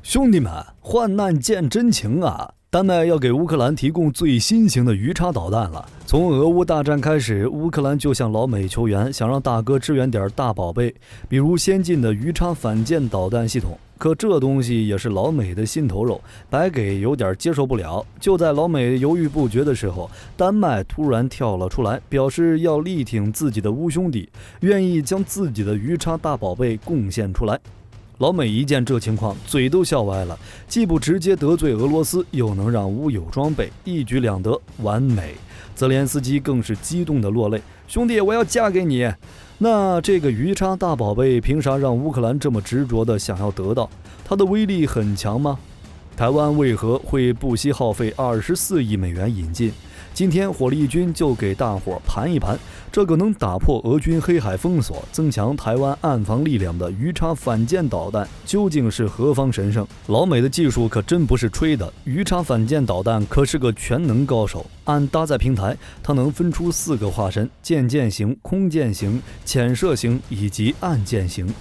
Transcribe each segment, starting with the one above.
兄弟们，患难见真情啊！丹麦要给乌克兰提供最新型的鱼叉导弹了。从俄乌大战开始，乌克兰就向老美求援，想让大哥支援点大宝贝，比如先进的鱼叉反舰导弹系统。可这东西也是老美的心头肉，白给有点接受不了。就在老美犹豫不决的时候，丹麦突然跳了出来，表示要力挺自己的乌兄弟，愿意将自己的鱼叉大宝贝贡献出来。老美一见这情况，嘴都笑歪了，既不直接得罪俄罗斯，又能让乌有装备，一举两得，完美。泽连斯基更是激动的落泪，兄弟，我要嫁给你。那这个鱼叉大宝贝凭啥让乌克兰这么执着的想要得到？它的威力很强吗？台湾为何会不惜耗费24亿美元引进？今天火力军就给大伙盘一盘，这个能打破俄军黑海封锁、增强台湾岸防力量的鱼叉反舰导弹究竟是何方神圣？老美的技术可真不是吹的，鱼叉反舰导弹可是个全能高手。按搭载平台，它能分出4个化身：舰舰型、空舰型、潜射型以及岸舰型。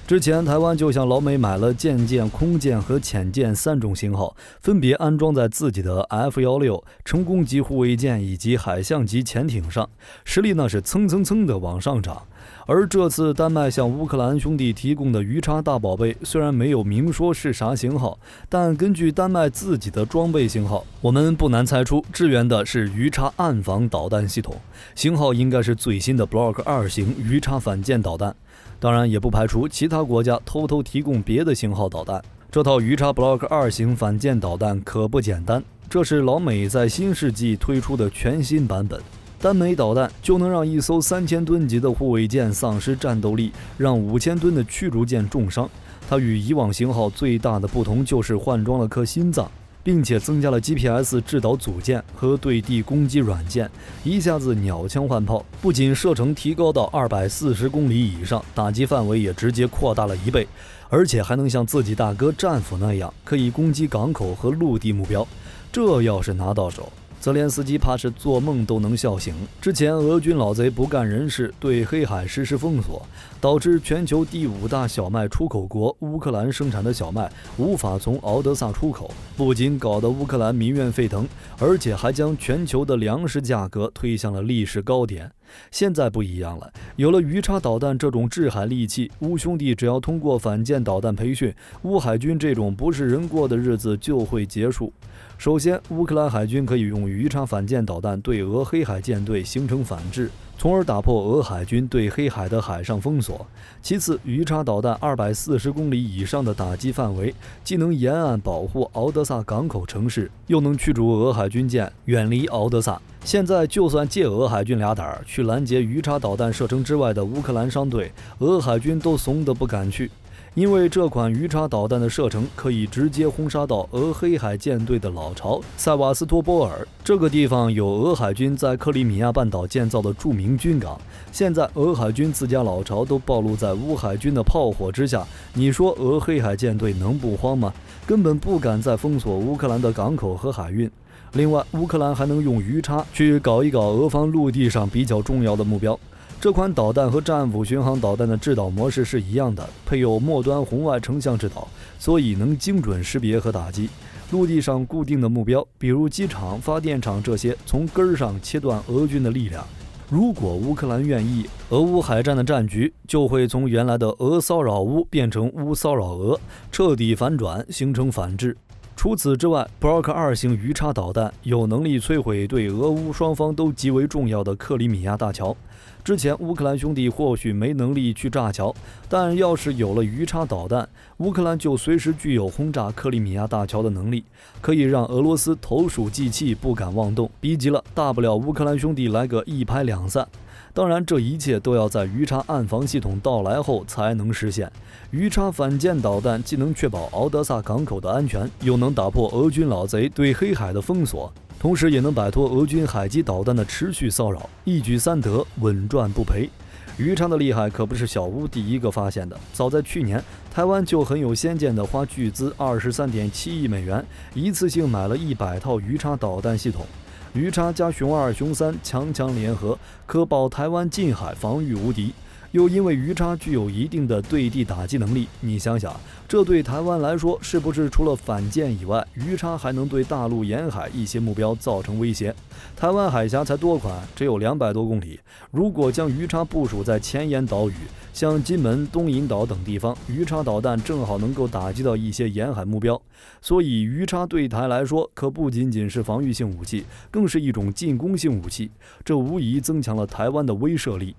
之前台湾就向老美买了舰舰、空舰和潜舰3种型号，分别安装在自己的 F-16 成功级护卫舰以及海象级潜艇上，实力那是蹭蹭蹭的往上涨。而这次丹麦向乌克兰兄弟提供的鱼叉大宝贝，虽然没有明说是啥型号，但根据丹麦自己的装备型号，我们不难猜出支援的是鱼叉岸防导弹系统，型号应该是最新的 Block 2型鱼叉反舰导弹。当然也不排除其他国家偷偷提供别的型号导弹。这套鱼叉 Block 2型反舰导弹可不简单，这是老美在新世纪推出的全新版本。单枚导弹就能让一艘3000吨级的护卫舰丧失战斗力，让5000吨的驱逐舰重伤。它与以往型号最大的不同就是换装了颗心脏，并且增加了 GPS 制导组件和对地攻击软件，一下子鸟枪换炮，不仅射程提高到240公里以上，打击范围也直接扩大了1倍，而且还能像自己大哥战斧那样，可以攻击港口和陆地目标。这要是拿到手，泽连斯基怕是做梦都能笑醒。之前俄军老贼不干人事，对黑海实施封锁，导致全球第5大小麦出口国乌克兰生产的小麦无法从敖德萨出口，不仅搞得乌克兰民怨沸腾，而且还将全球的粮食价格推向了历史高点。现在不一样了，有了鱼叉导弹这种制海利器，乌兄弟只要通过反舰导弹培训，乌海军这种不是人过的日子就会结束。首先，乌克兰海军可以用鱼叉反舰导弹对俄黑海舰队形成反制，从而打破俄海军对黑海的海上封锁。其次，鱼叉导弹240公里以上的打击范围，既能沿岸保护敖德萨港口城市，又能驱逐俄海军舰远离敖德萨。现在就算借俄海军俩胆去拦截鱼叉导弹射程之外的乌克兰商队，俄海军都怂得不敢去。因为这款鱼叉导弹的射程可以直接轰杀到俄黑海舰队的老巢塞瓦斯托波尔，这个地方有俄海军在克里米亚半岛建造的著名军港，现在俄海军自家老巢都暴露在乌海军的炮火之下，你说俄黑海舰队能不慌吗？根本不敢再封锁乌克兰的港口和海运。另外，乌克兰还能用鱼叉去搞一搞俄方陆地上比较重要的目标。这款导弹和战斧巡航导弹的制导模式是一样的，配有末端红外成像制导，所以能精准识别和打击陆地上固定的目标，比如机场、发电厂这些，从根儿上切断俄军的力量。如果乌克兰愿意，俄乌海战的战局就会从原来的俄骚扰乌变成乌骚扰俄，彻底反转，形成反制。除此之外 ，Block 2型鱼叉导弹有能力摧毁对俄乌双方都极为重要的克里米亚大桥。之前乌克兰兄弟或许没能力去炸桥，但要是有了鱼叉导弹，乌克兰就随时具有轰炸克里米亚大桥的能力，可以让俄罗斯投鼠忌器，不敢妄动。逼急了，大不了乌克兰兄弟来个一拍两散。当然，这一切都要在鱼叉岸防系统到来后才能实现。鱼叉反舰导弹既能确保敖德萨港口的安全，又能打破俄军老贼对黑海的封锁，同时也能摆脱俄军海基导弹的持续骚扰，一举三得，稳赚不赔。鱼叉的厉害可不是小乌第一个发现的，早在去年，台湾就很有先见的花巨资23.7亿美元，一次性买了100套鱼叉导弹系统。鱼叉加熊2、熊3强强联合，可保台湾近海防御无敌。又因为鱼叉具有一定的对地打击能力，你想想，这对台湾来说，是不是除了反舰以外，鱼叉还能对大陆沿海一些目标造成威胁？台湾海峡才多宽，只有200多公里。如果将鱼叉部署在前沿岛屿，像金门、东引岛等地方，鱼叉导弹正好能够打击到一些沿海目标。所以，鱼叉对台来说，可不仅仅是防御性武器，更是一种进攻性武器。这无疑增强了台湾的威慑力。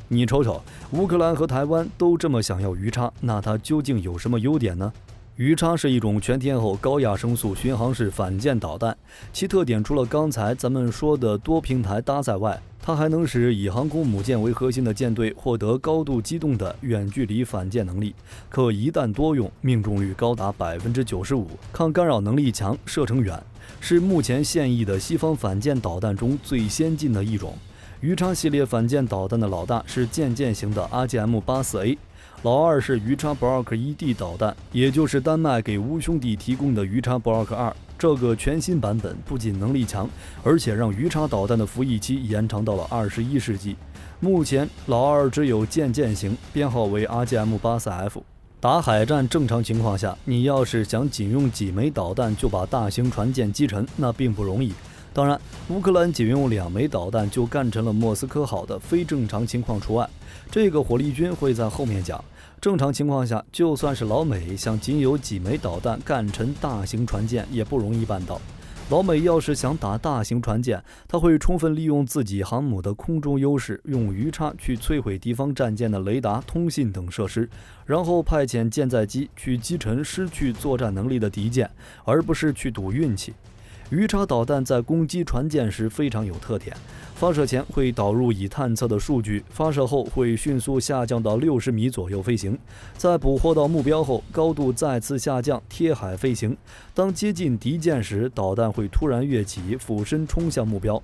你瞅瞅，乌克兰和台湾都这么想要鱼叉，那它究竟有什么优点呢？鱼叉是一种全天候高亚声速巡航式反舰导弹，其特点除了刚才咱们说的多平台搭载外，它还能使以航空母舰为核心的舰队获得高度机动的远距离反舰能力，可一弹多用，命中率高达95%，抗干扰能力强，射程远，是目前现役的西方反舰导弹中最先进的一种。鱼叉系列反舰导弹的老大是舰型的 RGM-84A， 老二是鱼叉 Block 1D 导弹，也就是丹麦给乌兄弟提供的鱼叉 Block 2。这个全新版本不仅能力强，而且让鱼叉导弹的服役期延长到了21世纪。目前老二只有舰型，编号为 RGM-84F。打海战正常情况下，你要是想仅用几枚导弹就把大型船舰击沉，那并不容易。当然，乌克兰仅用2枚导弹就干沉了莫斯科号的非正常情况除外，这个火力军会在后面讲。正常情况下，就算是老美想仅有几枚导弹干沉大型船舰也不容易办到。老美要是想打大型船舰，他会充分利用自己航母的空中优势，用鱼叉去摧毁敌方战舰的雷达、通信等设施，然后派遣舰载机去击沉失去作战能力的敌舰，而不是去赌运气。鱼叉导弹在攻击船舰时非常有特点，发射前会导入已探测的数据，发射后会迅速下降到60米左右飞行，在捕获到目标后，高度再次下降，贴海飞行。当接近敌舰时，导弹会突然跃起，俯身冲向目标，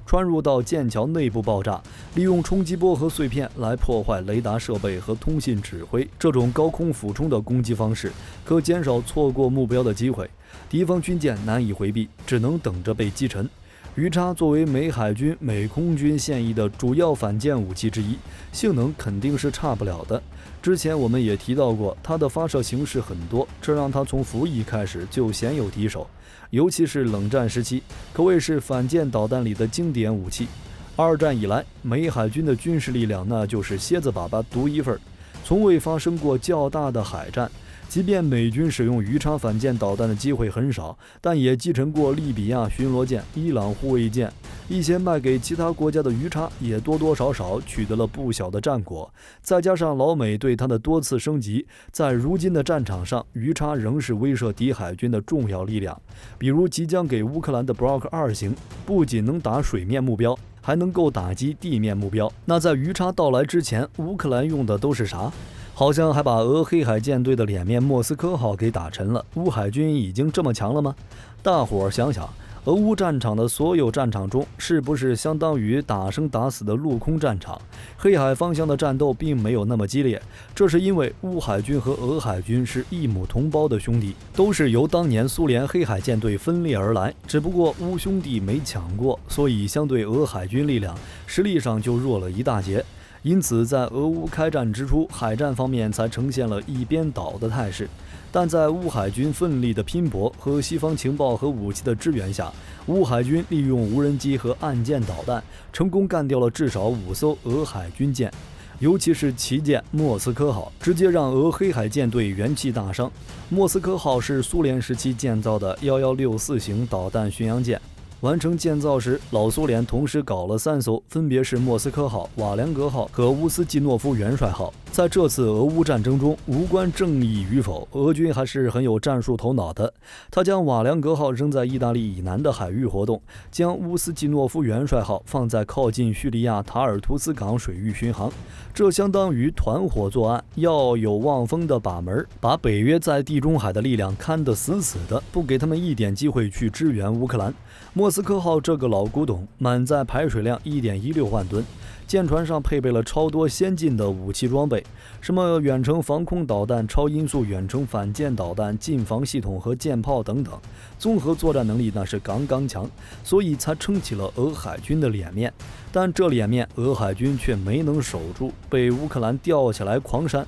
穿入到舰桥内部爆炸，利用冲击波和碎片来破坏雷达设备和通信指挥。这种高空俯冲的攻击方式可减少错过目标的机会，敌方军舰难以回避，只能等着被击沉。鱼叉作为美海军、美空军现役的主要反舰武器之一，性能肯定是差不了的。之前我们也提到过，它的发射形式很多，这让它从服役开始就鲜有敌手，尤其是冷战时期，可谓是反舰导弹里的经典武器。二战以来，美海军的军事力量那就是蝎子粑粑独一份，从未发生过较大的海战。即便美军使用鱼叉反舰导弹的机会很少，但也击沉过利比亚巡逻舰、伊朗护卫舰，一些卖给其他国家的鱼叉也多多少少取得了不小的战果。再加上老美对它的多次升级，在如今的战场上，鱼叉仍是威慑敌海军的重要力量。比如即将给乌克兰的 Block 2型，不仅能打水面目标，还能够打击地面目标。那在鱼叉到来之前，乌克兰用的都是啥？好像还把俄黑海舰队的脸面莫斯科号给打沉了。乌海军已经这么强了吗？大伙儿想想，俄乌战场的所有战场中，是不是相当于打生打死的陆空战场？黑海方向的战斗并没有那么激烈，这是因为乌海军和俄海军是一母同胞的兄弟，都是由当年苏联黑海舰队分裂而来，只不过乌兄弟没抢过，所以相对俄海军力量实力上就弱了一大截。因此在俄乌开战之初，海战方面才呈现了一边倒的态势。但在乌海军奋力的拼搏和西方情报和武器的支援下，乌海军利用无人机和岸舰导弹，成功干掉了至少5艘俄海军舰，尤其是旗舰莫斯科号，直接让俄黑海舰队元气大伤。莫斯科号是苏联时期建造的1164型导弹巡洋舰。完成建造时，老苏联同时搞了3艘，分别是莫斯科号、瓦良格号和乌斯季诺夫元帅号。在这次俄乌战争中，无关正义与否，俄军还是很有战术头脑的。他将瓦良格号扔在意大利以南的海域活动，将乌斯季诺夫元帅号放在靠近叙利亚塔尔图斯港水域巡航，这相当于团伙作案，要有望风的把门，把北约在地中海的力量看得死死的，不给他们一点机会去支援乌克兰。莫斯科号这个老古董，满载排水量1.16万吨，舰船上配备了超多先进的武器装备，备，什么远程防空导弹、超音速远程反舰导弹、近防系统和舰炮等等，综合作战能力那是杠杠强，所以才撑起了俄海军的脸面。但这脸面俄海军却没能守住，被乌克兰吊起来狂扇。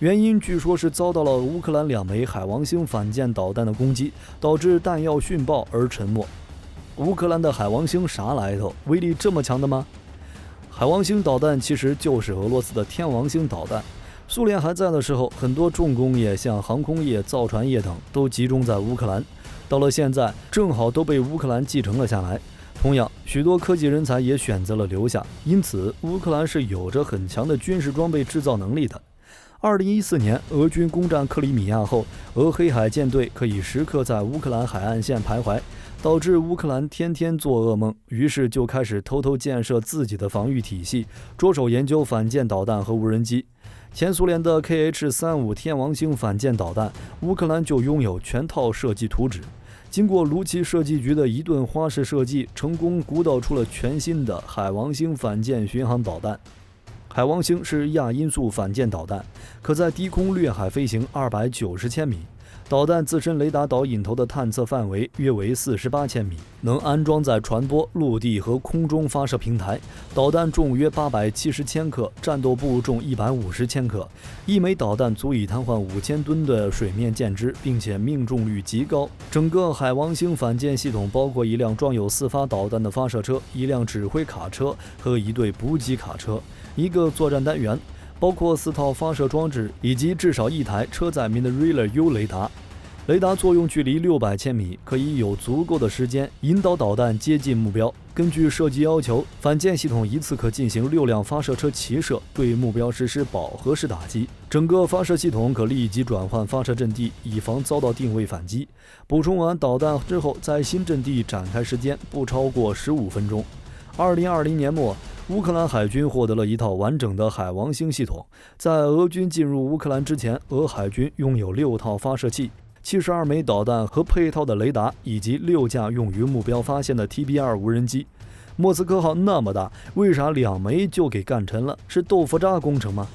原因据说是遭到了乌克兰2枚海王星反舰导弹的攻击，导致弹药殉爆而沉没。乌克兰的海王星啥来头？威力这么强的吗？海王星导弹其实就是俄罗斯的天王星导弹。苏联还在的时候，很多重工业像航空业、造船业等都集中在乌克兰，到了现在正好都被乌克兰继承了下来。同样，许多科技人才也选择了留下，因此乌克兰是有着很强的军事装备制造能力的。2014年，俄军攻占克里米亚后，俄黑海舰队可以时刻在乌克兰海岸线徘徊，导致乌克兰天天做噩梦，于是就开始偷偷建设自己的防御体系，着手研究反舰导弹和无人机。前苏联的 KH-35天王星反舰导弹，乌克兰就拥有全套设计图纸。经过卢奇设计局的一顿花式设计，成功鼓捣出了全新的海王星反舰巡航导弹。海王星是亚音速反舰导弹，可在低空掠海飞行290千米。导弹自身雷达导引头的探测范围约为48千米，能安装在船舶、陆地和空中发射平台。导弹重约870千克，战斗部重150千克。一枚导弹足以瘫痪5000吨的水面舰只，并且命中率极高。整个海王星反舰系统包括一辆装有4发导弹的发射车、一辆指挥卡车和一队补给卡车，一个作战单元，包括4套发射装置以及至少1台车载 Mineraler U 雷达。雷达作用距离600千米，可以有足够的时间引导导弹接近目标。根据设计要求，反舰系统一次可进行6辆发射车齐射，对目标实施饱和式打击。整个发射系统可立即转换发射阵地，以防遭到定位反击。补充完导弹之后，在新阵地展开时间不超过15分钟。2020年末，乌克兰海军获得了一套完整的海王星系统。在俄军进入乌克兰之前，俄海军拥有6套发射器、72枚导弹和配套的雷达，以及6架用于目标发现的 TB2 无人机。莫斯科号那么大，为啥2枚就给干沉了？是豆腐渣工程吗？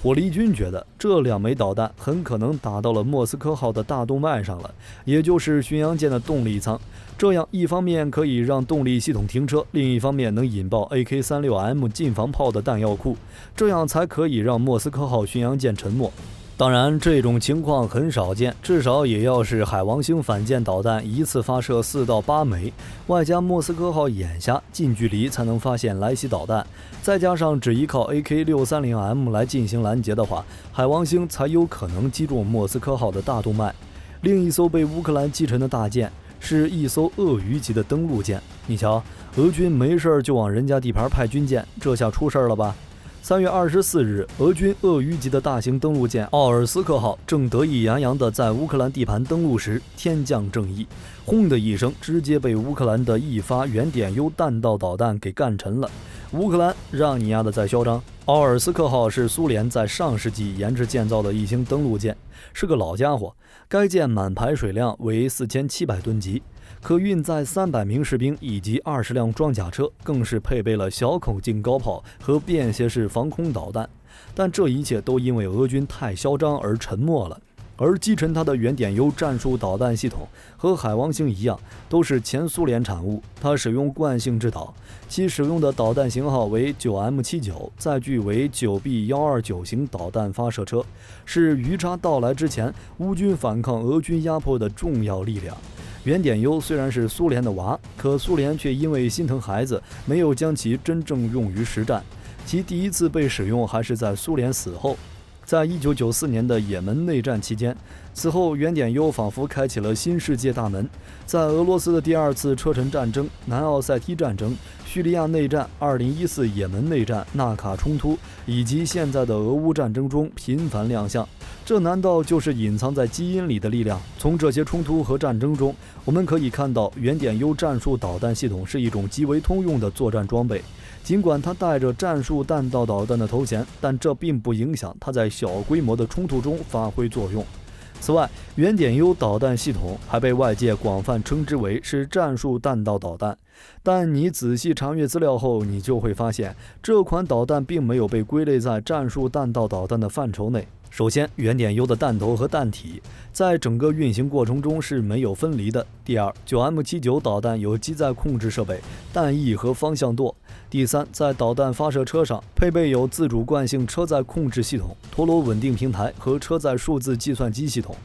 火力军觉得这2枚导弹很可能打到了莫斯科号的大动脉上了，也就是巡洋舰的动力舱。这样一方面可以让动力系统停车，另一方面能引爆 AK-36M 近防炮的弹药库，这样才可以让莫斯科号巡洋舰沉没。当然，这种情况很少见，至少也要是海王星反舰导弹一次发射4到8枚，外加莫斯科号眼下近距离才能发现来袭导弹，再加上只依靠 AK-630M 来进行拦截的话，海王星才有可能击中莫斯科号的大动脉。另一艘被乌克兰击沉的大舰是一艘鳄鱼级的登陆舰，你瞧，俄军没事就往人家地盘派军舰，这下出事了吧？3月24日，俄军鳄鱼级的大型登陆舰奥尔斯克号正得意洋洋地在乌克兰地盘登陆时，天降正义，轰的一声，直接被乌克兰的一发原点 U 弹道导弹给干沉了。乌克兰让你丫的再嚣张！奥尔斯克号是苏联在上世纪研制建造的一型登陆舰，是个老家伙。该舰满排水量为4700吨级，可运载300名士兵以及20辆装甲车，更是配备了小口径高炮和便携式防空导弹。但这一切都因为俄军太嚣张而沉没了。而击沉它的原点 U 战术导弹系统和海王星一样，都是前苏联产物。它使用惯性制导，其使用的导弹型号为 9M79， 载具为 9B129 型导弹发射车，是鱼叉到来之前乌军反抗俄军压迫的重要力量。原点 U 虽然是苏联的娃，可苏联却因为心疼孩子，没有将其真正用于实战。其第一次被使用还是在苏联死后。在1994年的也门内战期间，此后原点 U 仿佛开启了新世界大门。在俄罗斯的第2次车臣战争、南奥塞梯战争、叙利亚内战、2014也门内战、纳卡冲突以及现在的俄乌战争中频繁亮相。这难道就是隐藏在基因里的力量？从这些冲突和战争中，我们可以看到原点 U 战术导弹系统是一种极为通用的作战装备。尽管它带着战术弹道导弹的头衔，但这并不影响它在小规模的冲突中发挥作用。此外，原点 U 导弹系统还被外界广泛称之为是战术弹道导弹。但你仔细查阅资料后，你就会发现，这款导弹并没有被归类在战术弹道导弹的范畴内。首先，原点 U 的弹头和弹体在整个运行过程中是没有分离的。第二，9M79导弹有机载控制设备、弹翼和方向舵。第三，在导弹发射车上配备有自主惯性车载控制系统、陀螺稳定平台和车载数字计算机系统。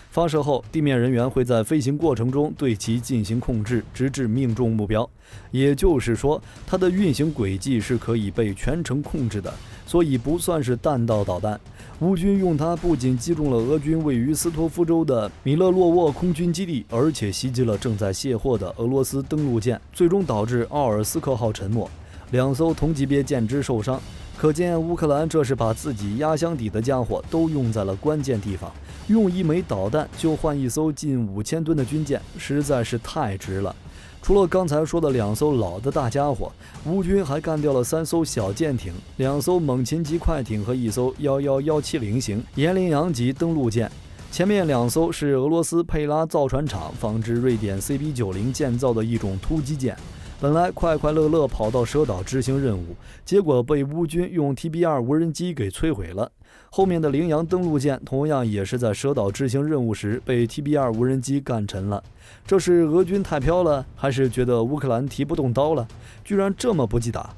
发射后，地面人员会在飞行过程中对其进行控制，直至命中目标。也就是说，它的运行轨迹是可以被全程控制的，所以不算是弹道导弹。乌军用它不仅击中了俄军位于斯托夫州的米勒洛沃空军基地，而且袭击了正在卸货的俄罗斯登陆舰，最终导致奥尔斯克号沉没，2艘同级别舰只受伤。可见乌克兰这是把自己压箱底的家伙都用在了关键地方，用一枚导弹就换一艘近5000吨的军舰，实在是太值了。除了刚才说的2艘老的大家伙，乌军还干掉了3艘小舰艇、2艘猛禽级快艇和1艘11170型延陵洋级登陆舰。前面2艘是俄罗斯佩拉造船厂仿制瑞典 CB90 建造的一种突击舰。本来快快乐乐跑到蛇岛执行任务，结果被乌军用 TB2 无人机给摧毁了。后面的羚羊登陆舰同样也是在蛇岛执行任务时被 TB2 无人机干沉了。这是俄军太飘了，还是觉得乌克兰提不动刀了？居然这么不记打！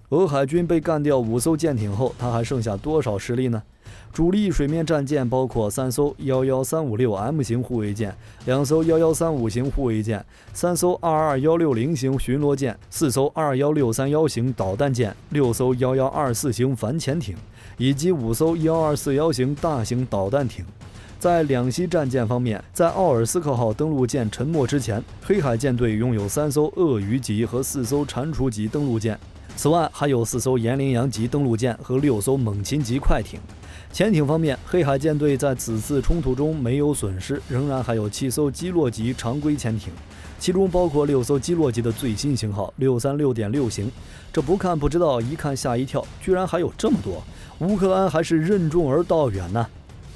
俄海军被干掉5艘舰艇后，他还剩下多少实力呢？主力水面战舰包括3艘 11356M 型护卫舰、2艘1135型护卫舰、3艘22160型巡逻舰、4艘21631型导弹舰、6艘1124型反潜艇，以及5艘1241型大型导弹艇。在两栖战舰方面，在奥尔斯克号登陆舰沉没之前，黑海舰队拥有3艘鳄鱼级和4艘蟾蜍级登陆舰，此外还有4艘延陵洋级登陆舰和6艘猛禽级快艇。潜艇方面，黑海舰队在此次冲突中没有损失，仍然还有7艘基洛级常规潜艇，其中包括6艘基洛级的最新型号 636.6 型。这不看不知道，一看吓一跳，居然还有这么多！乌克兰还是任重而道远呢。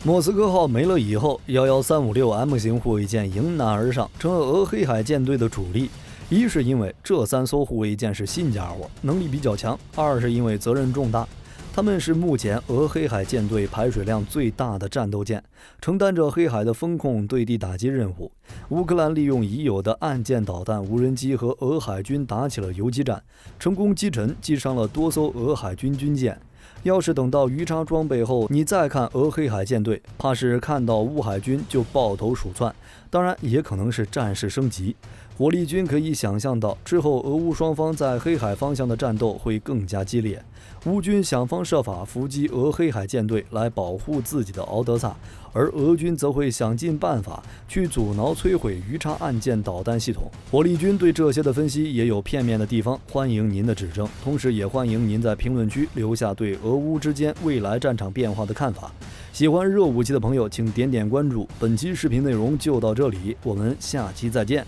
莫斯科号没了以后，11356M 型护卫舰迎难而上，成了俄黑海舰队的主力。一是因为这3艘护卫舰是新家伙，能力比较强；二是因为责任重大。他们是目前俄黑海舰队排水量最大的战斗舰，承担着黑海的风控对地打击任务。乌克兰利用已有的岸舰导弹、无人机和俄海军打起了游击战，成功击沉、击伤了多艘俄海军军舰。要是等到鱼叉装备后，你再看俄黑海舰队，怕是看到乌海军就抱头鼠窜。当然，也可能是战事升级。火力军可以想象到，之后俄乌双方在黑海方向的战斗会更加激烈。乌军想方设法伏击俄黑海舰队来保护自己的敖德萨，而俄军则会想尽办法去阻挠摧毁鱼叉岸舰导弹系统。火力军对这些的分析也有片面的地方，欢迎您的指正，同时也欢迎您在评论区留下对俄乌之间未来战场变化的看法。喜欢热武器的朋友请点点关注，本期视频内容就到这里，我们下期再见。